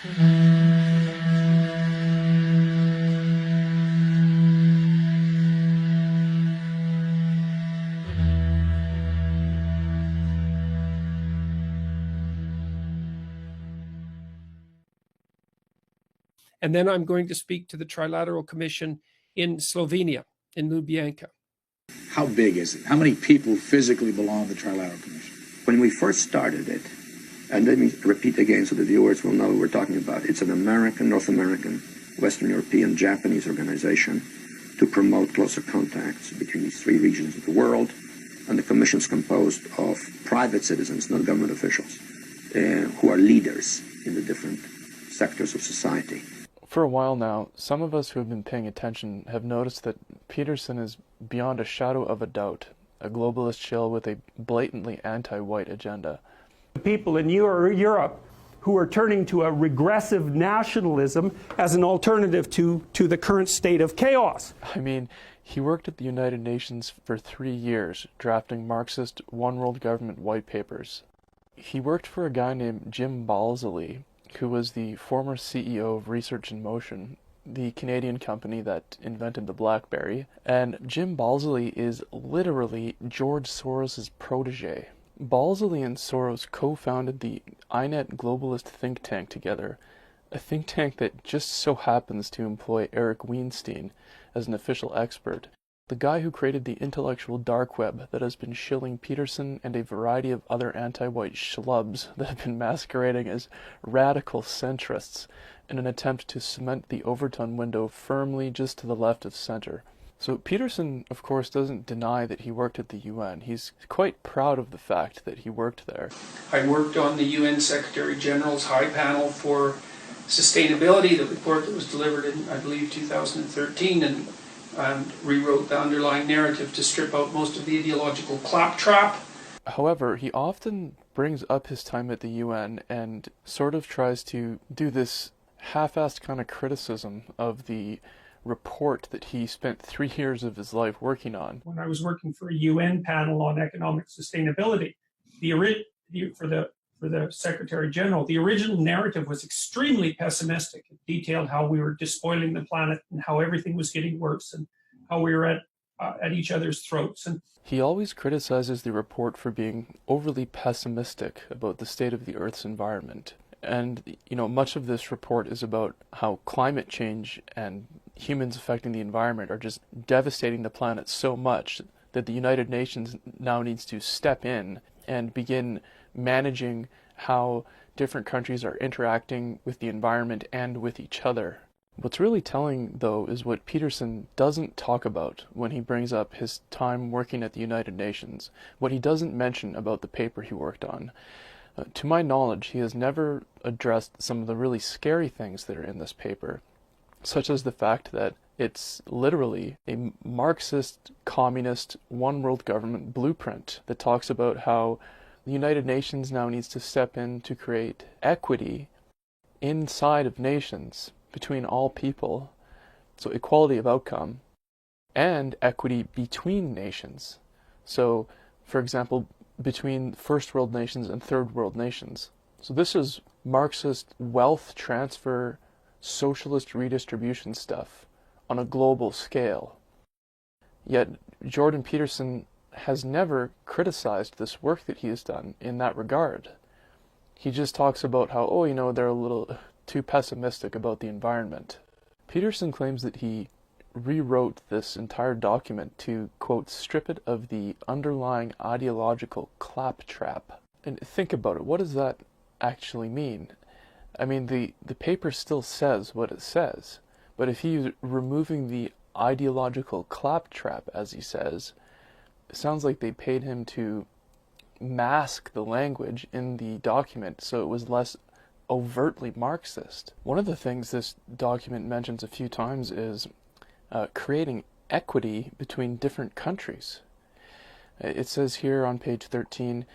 And then I'm going to speak to the Trilateral Commission in Slovenia, in Ljubljanka. How big is it? How many people physically belong to the Trilateral Commission? When we first started it, and let me repeat again so the viewers will know what we're talking about, it's an American, North American, Western European, Japanese organization to promote closer contacts between these three regions of the world, and the Commission is composed of private citizens, not government officials, who are leaders in the different sectors of society. For a while now, some of us who have been paying attention have noticed that Peterson is beyond a shadow of a doubt, a globalist shill with a blatantly anti-white agenda. People in Europe who are turning to a regressive nationalism as an alternative to the current state of chaos. I mean, he worked at the United Nations for 3 years, drafting Marxist one-world government white papers. He worked for a guy named Jim Balsillie, who was the former CEO of Research in Motion, the Canadian company that invented the BlackBerry, and Jim Balsillie is literally George Soros' protege. Balsillie and Soros co-founded the INET globalist think tank together, a think tank that just so happens to employ Eric Weinstein as an official expert, the guy who created the intellectual dark web that has been shilling Peterson and a variety of other anti-white schlubs that have been masquerading as radical centrists in an attempt to cement the Overton window firmly just to the left of center. So Peterson, of course, doesn't deny that he worked at the UN. He's quite proud of the fact that he worked there. I worked on the UN Secretary General's High Panel for Sustainability, the report that was delivered in, I believe, 2013, and rewrote the underlying narrative to strip out most of the ideological claptrap. However, he often brings up his time at the UN and sort of tries to do this half-assed kind of criticism of the report that he spent 3 years of his life working on. When I was working for a UN panel on economic sustainability, for the Secretary General, the original narrative was extremely pessimistic. It detailed how we were despoiling the planet and how everything was getting worse and how we were at each other's throats. And he always criticizes the report for being overly pessimistic about the state of the Earth's environment. And, much of this report is about how climate change and humans affecting the environment are just devastating the planet so much that the United Nations now needs to step in and begin managing how different countries are interacting with the environment and with each other. What's really telling, though, is what Peterson doesn't talk about when he brings up his time working at the United Nations, what he doesn't mention about the paper he worked on. To my knowledge, he has never addressed some of the really scary things that are in this paper, such as the fact that it's literally a Marxist, communist, one-world government blueprint that talks about how the United Nations now needs to step in to create equity inside of nations between all people, so equality of outcome, and equity between nations. So, for example, between first world nations and third world nations. So this is Marxist wealth transfer, socialist redistribution stuff on a global scale. Yet Jordan Peterson has never criticized this work that he has done in that regard. He just talks about how, they're a little too pessimistic about the environment. Peterson claims that he rewrote this entire document to, quote, strip it of the underlying ideological claptrap. And think about it, what does that actually mean? I mean, the paper still says what it says, but if he's removing the ideological claptrap, as he says, it sounds like they paid him to mask the language in the document so it was less overtly Marxist. One of the things this document mentions a few times is creating equity between different countries. It says here on page 13,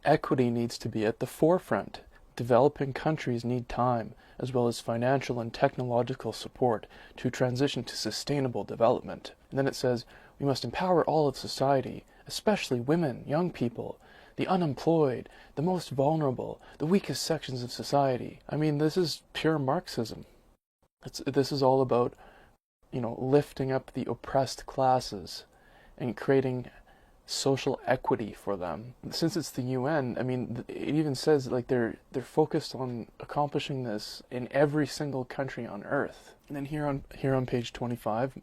equity needs to be at the forefront. Developing countries need time, as well as financial and technological support to transition to sustainable development. And then it says, we must empower all of society, especially women, young people, the unemployed, the most vulnerable, the weakest sections of society. I mean, this is pure Marxism. This is all about, lifting up the oppressed classes and creating social equity for them. Since it's the UN, I mean, it even says like they're focused on accomplishing this in every single country on earth. And then here on page 25,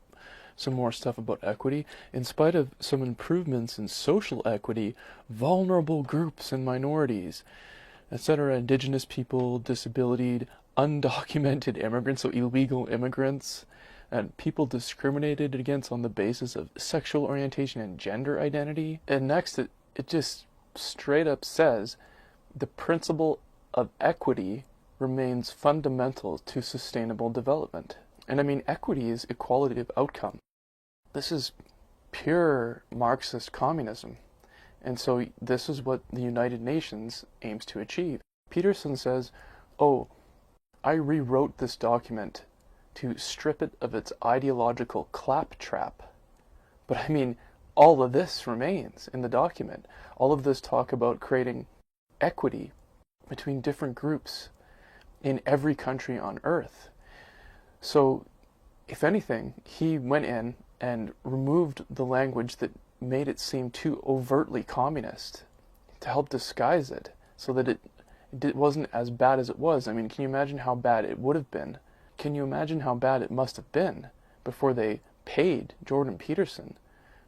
some more stuff about equity. In spite of some improvements in social equity, vulnerable groups and minorities, etc., indigenous people, disability, undocumented immigrants, so illegal immigrants, and people discriminated against on the basis of sexual orientation and gender identity. And next, it just straight up says the principle of equity remains fundamental to sustainable development. And I mean, equity is equality of outcome. This is pure Marxist communism. And so this is what the United Nations aims to achieve. Peterson says, oh, I rewrote this document to strip it of its ideological claptrap. But I mean, all of this remains in the document. All of this talk about creating equity between different groups in every country on earth. So, if anything, he went in and removed the language that made it seem too overtly communist to help disguise it so that it wasn't as bad as it was. I mean, can you imagine how bad it would have been? Can you imagine how bad it must have been before they paid Jordan Peterson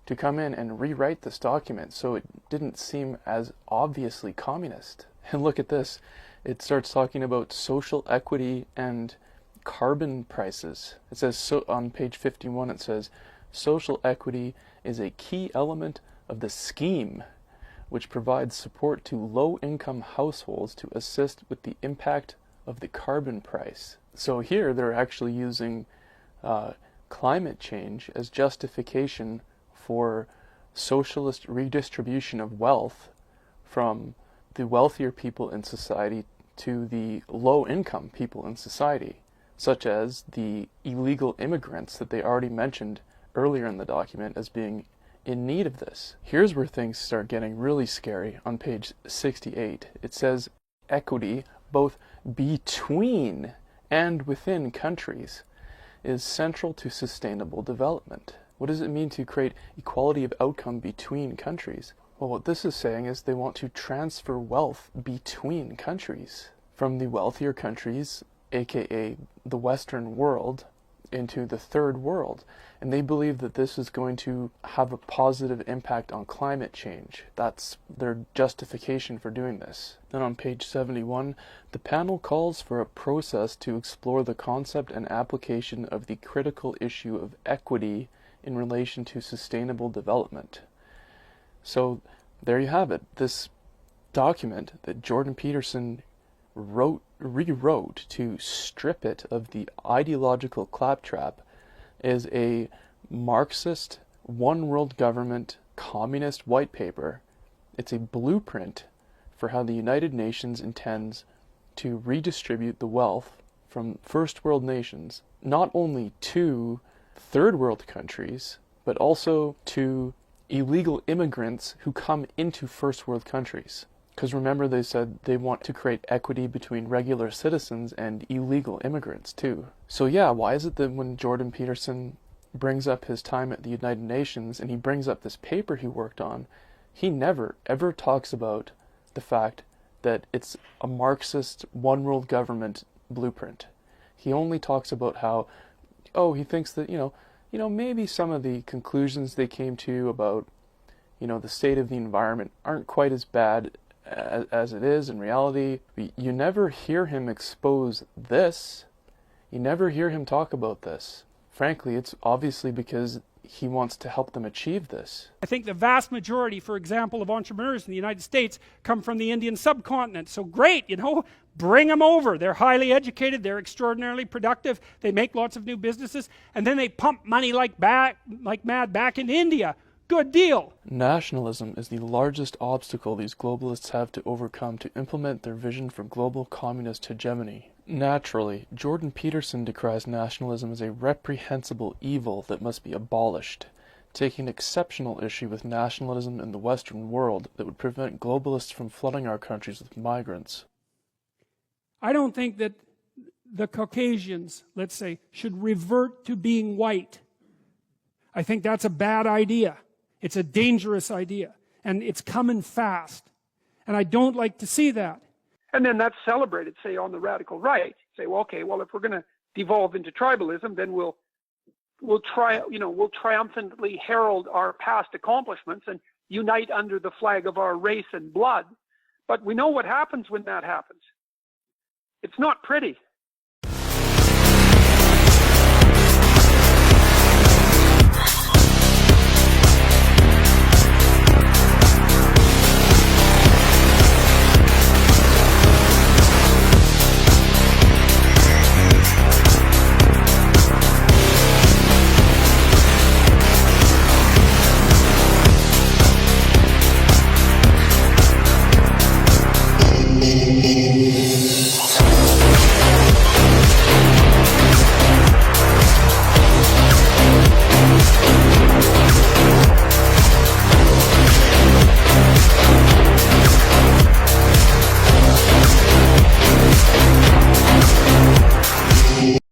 to come in and rewrite this document so it didn't seem as obviously communist? And look at this. It starts talking about social equity and carbon prices. It says, so on page 51, it says, social equity is a key element of the scheme which provides support to low-income households to assist with the impact of the carbon price. So here they're actually using climate change as justification for socialist redistribution of wealth from the wealthier people in society to the low-income people in society, such as the illegal immigrants that they already mentioned earlier in the document as being in need of this. Here's where things start getting really scary on page 68. It says equity, both between and within countries, is central to sustainable development. What does it mean to create equality of outcome between countries? Well, what this is saying is they want to transfer wealth between countries, from the wealthier countries, aka the Western world, into the third world. And they believe that this is going to have a positive impact on climate change. That's their justification for doing this. Then on page 71, the panel calls for a process to explore the concept and application of the critical issue of equity in relation to sustainable development. So there you have it. This document that Jordan Peterson rewrote to strip it of the ideological claptrap is a Marxist, one world government, communist white paper. It's a blueprint for how the United Nations intends to redistribute the wealth from first world nations, not only to third world countries, but also to illegal immigrants who come into first world countries. Because remember, they said they want to create equity between regular citizens and illegal immigrants too. So yeah, why is it that when Jordan Peterson brings up his time at the United Nations and he brings up this paper he worked on, he never ever talks about the fact that it's a Marxist one world government blueprint. He only talks about how, he thinks that, maybe some of the conclusions they came to about, the state of the environment aren't quite as bad as it is in reality. You never hear him expose this. You never hear him talk about this. Frankly, it's obviously because he wants to help them achieve this. I think the vast majority, for example, of entrepreneurs in the United States come from the Indian subcontinent. So great, bring them over. They're highly educated, they're extraordinarily productive, they make lots of new businesses, and then they pump money like mad back into India. Good deal. Nationalism is the largest obstacle these globalists have to overcome to implement their vision for global communist hegemony. Naturally, Jordan Peterson decries nationalism as a reprehensible evil that must be abolished. taking exceptional issue with nationalism in the Western world that would prevent globalists from flooding our countries with migrants. I don't think that the Caucasians, let's say, should revert to being white. I think that's a bad idea. It's a dangerous idea. And it's coming fast. And I don't like to see that. And then that's celebrated, say, on the radical right. Say, well, okay, well, if we're going to devolve into tribalism, then we'll triumphantly herald our past accomplishments and unite under the flag of our race and blood. But we know what happens when that happens. It's not pretty.